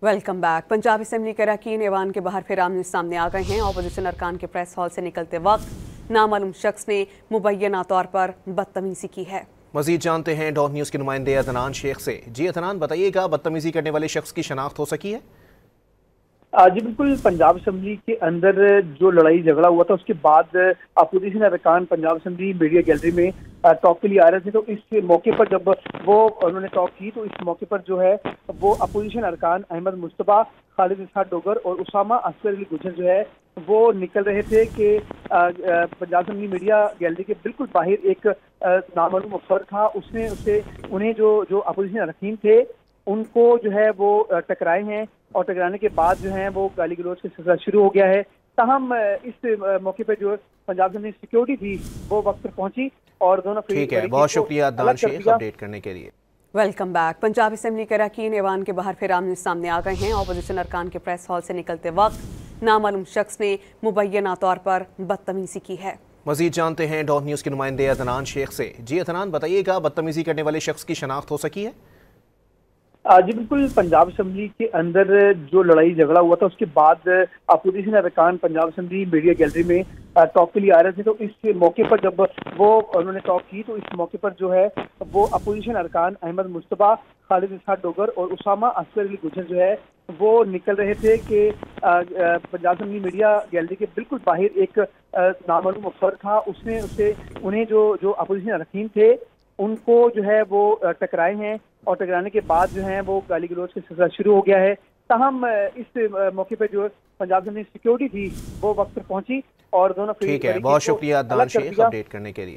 Welcome back. Punjab assembly के अरकान ऐवान के बाहर फिर आमने सामने आ गए हैं। ऑपोजिशन अरकान के प्रेस हॉल से निकलते वक्त नामालूम शख्स ने मुबैना तौर पर बदतमीजी की है। मजीद जानते हैं डॉट न्यूज़ के नुमाइंदे अदनान शेख से। जी अदनान, बताइएगा, बदतमीजी करने वाले शख्स की शनाख्त हो सकी है? जी बिल्कुल। पंजाब असेंबली के अंदर जो लड़ाई झगड़ा हुआ था उसके बाद अपोजिशन अरकान पंजाब असेंबली मीडिया गैलरी में टॉक के लिए आ रहे थे। तो इस मौके पर जब वो उन्होंने टॉक की तो इस मौके पर जो है वो अपोजिशन अरकान अहमद मुस्तफा, खालिद इसहाक डोगर और उसामा असगर अली गुजर जो है वो निकल रहे थे कि पंजाब असेंबली मीडिया गैलरी के बिल्कुल बाहर एक नामालूम अफसर था। उसने उन्हें जो अपोजिशन अरकान थे उनको जो है वो टकराए हैं और टकराने के बाद जो है वो गाली गलौज का सिलसिला शुरू हो गया है। ताहम इस मौके पर जो पंजाब में सिक्योरिटी थी वो वक्त पर पहुंची और दोनों ठीक है, बहुत शुक्रिया अदनान शेख अपडेट करने के लिए। Welcome back. पंजाब असेंबली के अरकान ऐवान के बाहर फिर आमने सामने आ गए हैं। ऑपोजिशन अरकान के प्रेस हॉल से निकलते वक्त नामालूम शख्स ने मुबैना तौर पर बदतमीजी की है। मजीद जानते हैं डॉट न्यूज़ के नुमाइंदे अदनान शेख से। जी अदनान, बताइएगा, बदतमीजी करने वाले शख्स की शनाख्त हो सकी है? जी बिल्कुल। पंजाब असेंबली के अंदर जो लड़ाई झगड़ा हुआ था उसके बाद अपोजिशन अरकान पंजाब असेंबली मीडिया गैलरी में टॉक के लिए आ रहे थे। तो इस मौके पर जब वो उन्होंने टॉक की तो इस मौके पर जो है वो अपोजिशन अरकान अहमद मुस्तफा, खालिद इसहाक डोगर और उसामा असगर अली गुजर जो है वो निकल रहे थे कि पंजाब असेंबली मीडिया गैलरी के बिल्कुल बाहर एक नामालूम अफसर था। उसने उन्हें जो अपोजिशन अरकान थे उनको जो है वो टकराए हैं और टकराने के बाद जो है वो गाली गलौज का सिलसिला शुरू हो गया है। ताहम इस मौके पर जो पंजाब में सिक्योरिटी थी वो वक्त पर पहुंची और दोनों ठीक है, बहुत शुक्रिया अदनान शेख अपडेट करने के लिए।